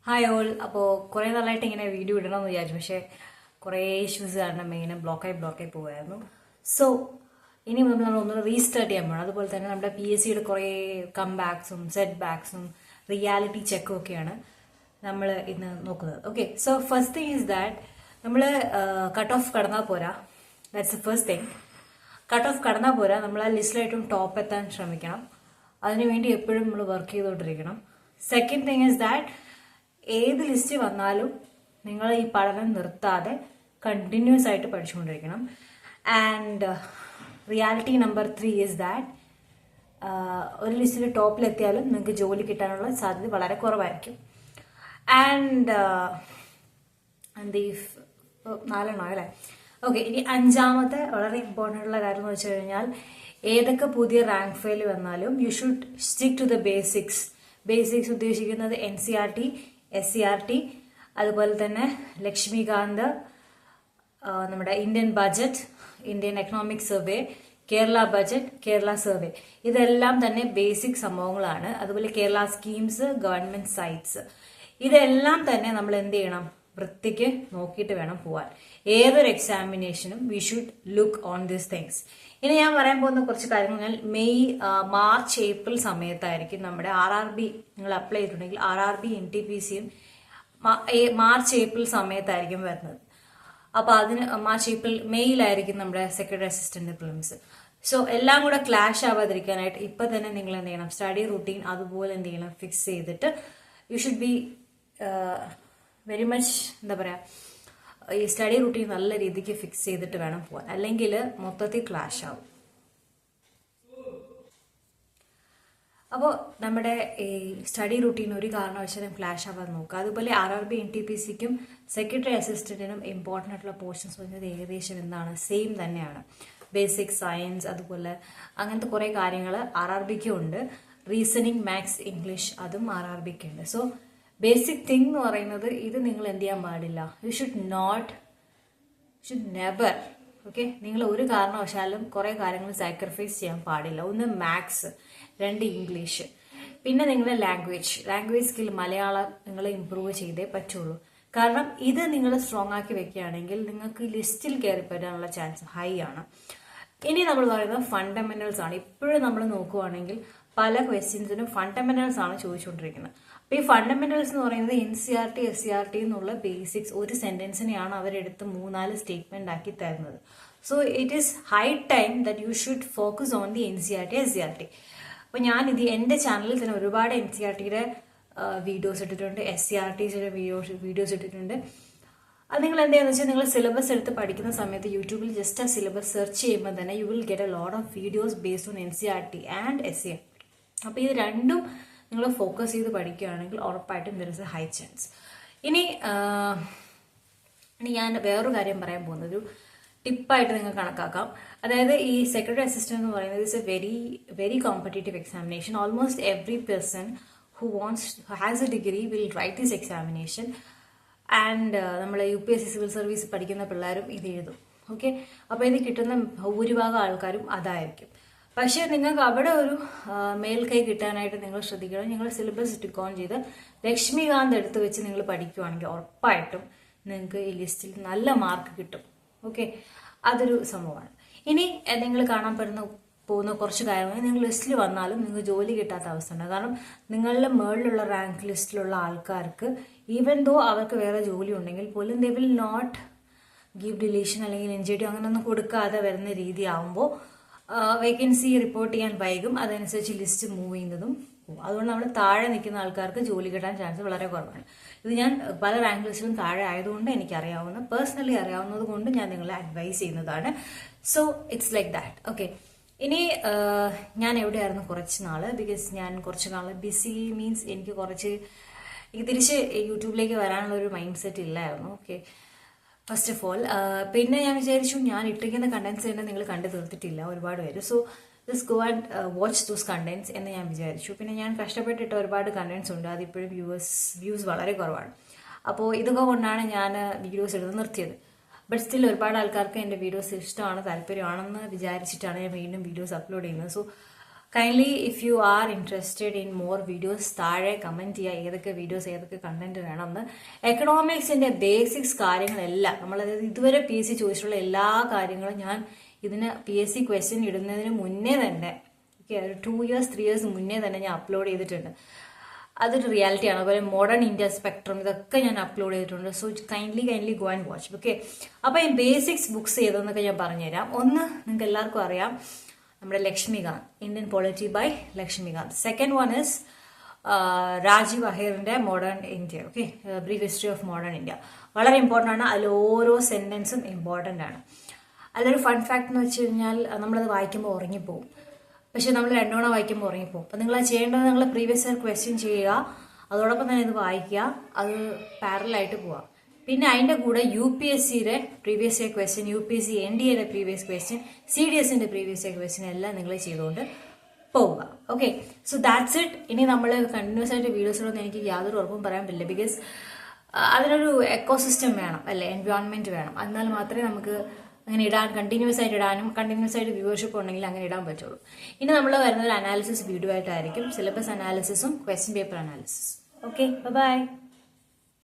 Hi all. അപ്പോൾ കുറേ നാളായിട്ട് ഇങ്ങനെ വീഡിയോ ഇടണമെന്ന് വിചാരിച്ചു, പക്ഷേ കുറേ ഇഷ്യൂസ് കാരണം ഇങ്ങനെ ബ്ലോക്കായി പോവുമായിരുന്നു. സോ ഇനി മുതൽ നമ്മൾ ഒന്ന് റീസ്റ്റാർട്ട് ചെയ്യാൻ പോകണം. അതുപോലെ തന്നെ നമ്മുടെ PSCയുടെ കുറേ കം ബാക്സും സെറ്റ് ബാക്സും റിയാലിറ്റി ചെക്കും ഒക്കെയാണ് നമ്മൾ ഇന്ന് നോക്കുന്നത്. Okay, so first thing is that നമ്മൾ കട്ട് ഓഫ് കടന്നാൽ പോരാ. That's the first thing. Cut off കടന്നാൽ പോരാ, നമ്മൾ ആ ലിസ്റ്റിലായിട്ടും ടോപ്പ് എത്താൻ ശ്രമിക്കണം. അതിനുവേണ്ടി എപ്പോഴും നമ്മൾ വർക്ക് ചെയ്തുകൊണ്ടിരിക്കണം. സെക്കൻഡ് തിങ് ഈസ് ദാറ്റ് ഏത് ലിസ്റ്റ് വന്നാലും നിങ്ങൾ ഈ പഠനം നിർത്താതെ കണ്ടിന്യൂസ് ആയിട്ട് പഠിച്ചുകൊണ്ടിരിക്കണം. And reality number 3 is that ഒരു ലിസ്റ്റിൽ ടോപ്പിലെത്തിയാലും നിങ്ങൾക്ക് ജോലി കിട്ടാനുള്ള സാധ്യത വളരെ കുറവായിരിക്കും. ആൻഡ് എന്ത് ഈ 4 അല്ലേ? ഓക്കെ, ഇനി അഞ്ചാമത്തെ വളരെ ഇമ്പോർട്ടൻ്റ് ഉള്ള കാര്യം എന്ന് വെച്ച് കഴിഞ്ഞാൽ ഏതൊക്കെ പുതിയ റാങ്ക് ഫയൽ വന്നാലും you should stick to the basics. Basics ഉദ്ദേശിക്കുന്നത് NCERT, SCERT, അതുപോലെ തന്നെ ലക്ഷ്മികാന്ത്, നമ്മുടെ Indian budget, Indian economic survey, Kerala budget, Kerala survey, ഇതെല്ലാം തന്നെ ബേസിക് സംഭവങ്ങളാണ്. അതുപോലെ കേരള സ്കീംസ്, ഗവൺമെന്റ് സൈറ്റ്സ്, ഇതെല്ലാം തന്നെ നമ്മൾ എന്ത് ചെയ്യണം? വൃത്തിക്ക് നോക്കിയിട്ട് വേണം പോവാൻ. ഏതൊരു എക്സാമിനേഷനും we should look on these things. ഇനി ഞാൻ പറയാൻ പോകുന്ന കുറച്ച് കാര്യങ്ങൾ മാർച്ച് ഏപ്രിൽ സമയത്തായിരിക്കും നമ്മുടെ RRB നിങ്ങൾ അപ്ലൈ ചെയ്തിട്ടുണ്ടെങ്കിൽ RRB NTPCയും മാർച്ച് ഏപ്രിൽ സമയത്തായിരിക്കും വരുന്നത്. അപ്പൊ അതിന് മാർച്ച് ഏപ്രിൽ മെയ്യിലായിരിക്കും നമ്മുടെ സെക്രട്ടറി അസിസ്റ്റന്റ് പ്രിലിംസ്. സോ എല്ലാം കൂടെ ക്ലാഷ് ആവാതിരിക്കാനായിട്ട് ഇപ്പൊ തന്നെ നിങ്ങൾ എന്ത് ചെയ്യണം? സ്റ്റഡി റൂട്ടീൻ അതുപോലെ എന്ത് ചെയ്യണം? ഫിക്സ് ചെയ്തിട്ട് you should be very much എന്താ പറയാ, ഈ സ്റ്റഡി റൂട്ടീൻ നല്ല രീതിക്ക് ഫിക്സ് ചെയ്തിട്ട് വേണം പോകാൻ, അല്ലെങ്കിൽ മൊത്തത്തിൽ ക്ലാഷ് ആവും. അപ്പോൾ നമ്മുടെ ഈ സ്റ്റഡി റൂട്ടീൻ ഒരു കാരണവശാലും ക്ലാഷ് ആവാൻ നോക്കുക. അതുപോലെ RRB NTPCക്കും സെക്രട്ടറി അസിസ്റ്റന്റിനും ഇമ്പോർട്ടൻ്റ് ആയിട്ടുള്ള പോർഷൻസ് പറഞ്ഞത് ഏകദേശം എന്താണ്? സെയിം തന്നെയാണ്. ബേസിക് സയൻസ് അതുപോലെ അങ്ങനത്തെ കുറേ കാര്യങ്ങൾ RRBക്കും ഉണ്ട്. റീസണിങ്, മാത്സ്, ഇംഗ്ലീഷ് അതും RRBക്ക് ഉണ്ട്. സോ ബേസിക് തിങ് എന്ന് പറയുന്നത് ഇത് നിങ്ങൾ എന്ത് ചെയ്യാൻ പാടില്ല? യു ഷുഡ് നെവർ, ഓക്കെ, നിങ്ങൾ ഒരു കാരണവശാലും കുറെ കാര്യങ്ങൾ സാക്രിഫൈസ് ചെയ്യാൻ പാടില്ല. ഒന്ന് മാത്സ്, 2 ഇംഗ്ലീഷ്, പിന്നെ നിങ്ങളുടെ ലാംഗ്വേജ് സ്കിൽ മലയാളം നിങ്ങൾ ഇമ്പ്രൂവ് ചെയ്തേ പറ്റുള്ളൂ. കാരണം ഇത് നിങ്ങൾ സ്ട്രോങ് ആക്കി വെക്കുകയാണെങ്കിൽ നിങ്ങൾക്ക് ലിസ്റ്റിൽ കയറി വരാനുള്ള ചാൻസ് ഹൈ ആണ്. ഇനി നമ്മൾ പറയുന്നത് ഫണ്ടമെന്റൽസ് ആണ്. ഇപ്പോഴും നമ്മൾ നോക്കുവാണെങ്കിൽ പല ക്വസ്റ്റ്യൻസിനും ഫണ്ടമെന്റൽസ് ആണ് ചോദിച്ചുകൊണ്ടിരിക്കുന്നത്. അപ്പൊ ഈ ഫണ്ടമെന്റൽസ് എന്ന് പറയുന്നത് NCERT, SCERT എന്നുള്ള ബേസിക്സ് ഒരു സെന്റൻസിനെയാണ് അവരെടുത്ത് 3-4 സ്റ്റേറ്റ്മെന്റ് ആക്കി തരുന്നത്. So it is high time that you should focus on the NCERT, SCERT. അപ്പൊ ഞാൻ എന്റെ ചാനലിൽ തന്നെ ഒരുപാട് NCERTയുടെ വീഡിയോസ് ഇട്ടിട്ടുണ്ട്, SCERTയുടെ വീഡിയോസ് ഇട്ടിട്ടുണ്ട്. അത് നിങ്ങൾ എന്താണെന്ന് വെച്ചാൽ നിങ്ങൾ സിലബസ് എടുത്ത് പഠിക്കുന്ന സമയത്ത് യൂട്യൂബിൽ ജസ്റ്റ് ആ സിലബസ് സെർച്ച് ചെയ്യുമ്പോൾ തന്നെ you will get a lot of videos based on NCERT and SCERT. അപ്പൊ ഇത് രണ്ടും നിങ്ങൾ ഫോക്കസ് ചെയ്ത് പഠിക്കുകയാണെങ്കിൽ ഉറപ്പായിട്ടും there is A high chance. ഇനി ഞാൻ വേറൊരു കാര്യം പറയാൻ പോകുന്നത് ഒരു ടിപ്പായിട്ട് നിങ്ങൾ കണക്കാക്കാം. അതായത് ഈ സെക്രട്ടറി അസിസ്റ്റന്റ് എന്ന് പറയുന്നത് it's A very competitive examination. Almost every person who has A degree will write this examination. And നമ്മൾ UPSC സിവിൽ സർവീസ് പഠിക്കുന്ന പിള്ളേരും ഇത് എഴുതും. ഓക്കെ, അപ്പൊ ഇത് കിട്ടുന്ന ഭൂരിഭാഗം ആൾക്കാരും അതായിരിക്കും. പക്ഷെ നിങ്ങൾക്ക് അവിടെ ഒരു മേൽക്കൈ കിട്ടാനായിട്ട് നിങ്ങൾ ശ്രദ്ധിക്കണം. നിങ്ങൾ സിലബസ് സ്റ്റിക്ക് ഓൺ ചെയ്ത് ലക്ഷ്മികാന്ത് എടുത്ത് വെച്ച് നിങ്ങൾ പഠിക്കുവാണെങ്കിൽ ഉറപ്പായിട്ടും നിങ്ങൾക്ക് ഈ ലിസ്റ്റിൽ നല്ല മാർക്ക് കിട്ടും. ഓക്കെ, അതൊരു സംഭവമാണ്. ഇനി നിങ്ങൾ കാണാൻ പോകുന്ന കുറച്ച് കാര്യങ്ങൾ, നിങ്ങൾ ലിസ്റ്റിൽ വന്നാലും നിങ്ങൾക്ക് ജോലി കിട്ടാത്ത അവസ്ഥ ഉണ്ട്. കാരണം നിങ്ങളുടെ മുകളിലുള്ള റാങ്ക് ലിസ്റ്റിലുള്ള ആൾക്കാർക്ക് ഈവൻ ദോ അവർക്ക് വേറെ ജോലി ഉണ്ടെങ്കിൽ പോലും they will not give deletion അല്ലെങ്കിൽ NJT അങ്ങനെയൊന്നും കൊടുക്കാതെ വരുന്ന രീതി ആവുമ്പോൾ വേക്കൻസി റിപ്പോർട്ട് ചെയ്യാൻ വൈകും. അതനുസരിച്ച് ലിസ്റ്റ് മൂവ് ചെയ്യുന്നതും പോകും. അതുകൊണ്ട് നമ്മൾ താഴെ നിൽക്കുന്ന ആൾക്കാർക്ക് ജോലി കിട്ടാൻ ചാൻസ് വളരെ കുറവാണ്. ഇത് ഞാൻ പല റാങ്ക് ലിസ്റ്റിലും താഴെ ആയതുകൊണ്ട് എനിക്കറിയാവുന്ന, പേഴ്സണലി അറിയാവുന്നത് കൊണ്ട് ഞാൻ നിങ്ങളെ അഡ്വൈസ് ചെയ്യുന്നതാണ്. So it's like that. Okay, ഇനി ഞാൻ എവിടെയായിരുന്നു കുറച്ച് നാള്? ബിക്കോസ് ഞാൻ കുറച്ച് നാള് ബിസി മീൻസ് എനിക്ക് തിരിച്ച് യൂട്യൂബിലേക്ക് വരാനുള്ള ഒരു മൈൻഡ് സെറ്റ് ഇല്ലായിരുന്നു. ഓക്കെ, ഫസ്റ്റ് ഓഫ് ഓൾ പിന്നെ ഞാൻ വിചാരിച്ചു ഞാൻ ഇട്ടിരിക്കുന്ന കണ്ടന്റ്സ് തന്നെ നിങ്ങൾ കണ്ടു തീർത്തിട്ടില്ല ഒരുപാട് പേര്. So just go and watch those contents എന്ന് ഞാൻ വിചാരിച്ചു. പിന്നെ ഞാൻ കഷ്ടപ്പെട്ടിട്ട് ഒരുപാട് കണ്ടന്റ്സ് ഉണ്ട്, അതിപ്പോഴും വ്യൂസ് വളരെ കുറവാണ്. അപ്പോൾ ഇതൊക്കെ കൊണ്ടാണ് ഞാൻ വീഡിയോസ് എടുത്ത് നിർത്തിയത്. ബട്ട് സ്റ്റിൽ ഒരുപാട് ആൾക്കാർക്ക് എൻ്റെ വീഡിയോസ് ഇഷ്ടമാണ്, താല്പര്യമാണെന്ന് വിചാരിച്ചിട്ടാണ് ഞാൻ വീണ്ടും വീഡിയോസ് അപ്ലോഡ് ചെയ്യുന്നത്. So kindly if you are interested in more videos താഴെ കമന്റ് ചെയ്യുക ഏതൊക്കെ വീഡിയോസ് ഏതൊക്കെ കണ്ടന്റ് വേണമെന്ന്. എക്കണോമിക്സിന്റെ ബേസിക്സ് കാര്യങ്ങളെല്ലാം നമ്മൾ ഇതുവരെ PSC ചോദിച്ചിട്ടുള്ള എല്ലാ കാര്യങ്ങളും ഞാൻ ഇതിന് PSC ക്വസ്റ്റ്യൻ ഇടുന്നതിന് മുന്നേ തന്നെ ഒരു 2 years 3 years മുന്നേ തന്നെ ഞാൻ അപ്ലോഡ് ചെയ്തിട്ടുണ്ട്. അതൊരു റിയാലിറ്റിയാണ്. അതുപോലെ മോഡേൺ ഇന്ത്യ സ്പെക്ട്രം ഇതൊക്കെ ഞാൻ അപ്ലോഡ് ചെയ്തിട്ടുണ്ട്. So kindly go and watch. Okay, അപ്പോൾ ഈ ബേസിക്സ് ബുക്സ് ഏതെന്നൊക്കെ ഞാൻ പറഞ്ഞുതരാം. ഒന്ന് നിങ്ങൾക്ക് എല്ലാവർക്കും അറിയാം, നമ്മുടെ Laxmikanth, Indian polity by Laxmikanth. Second one is Rajiv അഹേറിന്റെ modern India. Okay, brief history of modern India. വളരെ ഇമ്പോർട്ടൻ്റ് ആണ്. അതിൽ ഓരോ സെന്റൻസും ഇമ്പോർട്ടൻ്റ് ആണ്. അതിലൊരു ഫൺ ഫാക്ട് എന്ന് വെച്ച് കഴിഞ്ഞാൽ നമ്മളത് വായിക്കുമ്പോൾ ഉറങ്ങിപ്പോവും. പക്ഷെ നമ്മൾ 2 തവണ വായിക്കുമ്പോൾ ഉറങ്ങിപ്പോകും. അപ്പം നിങ്ങൾ ചെയ്യേണ്ടത് നിങ്ങൾ പ്രീവിയസ് ഇയർ ക്വസ്റ്റ്യൻ ചെയ്യുക, അതോടൊപ്പം തന്നെ ഇത് വായിക്കുക, അത് പാരലായിട്ട് പോവുക. പിന്നെ അതിൻ്റെ കൂടെ UPSCയുടെ പ്രീവിയസ് ഇയർ ക്വസ്റ്റ്യൻ, UPSC NDAയുടെ പ്രീവിയസ് ക്വസ്റ്റ്യൻ, CDSന്റെ പ്രീവിയസ് ഇയർ ക്വസ്റ്റ്യൻ എല്ലാം നിങ്ങൾ ചെയ്തുകൊണ്ട് പോവുക. Okay, so that's it. ഇനി നമ്മൾ കണ്ടിന്യൂസ് ആയിട്ട് വീഡിയോസിലൊന്നും എനിക്ക് യാതൊരു ഉറപ്പും പറയാൻ പറ്റില്ല. ബിക്കോസ് അതിനൊരു എക്കോസിസ്റ്റം വേണം, അല്ലെ, എൻവയോൺമെന്റ് വേണം. എന്നാൽ മാത്രമേ നമുക്ക് അങ്ങനെ ഇടാൻ കണ്ടിന്യൂസ് ആയിട്ട് ഇടാനും കണ്ടിന്യൂസ് ആയിട്ട് വ്യൂവർഷിപ്പ് ഉണ്ടെങ്കിൽ അങ്ങനെ ഇടാൻ പറ്റുള്ളൂ. ഇനി നമ്മൾ വരുന്ന ഒരു അനാലിസിസ് വീഡിയോ ആയിട്ടായിരിക്കും, സിലബസ് അനാലിസിസും question paper analysis. Okay, by.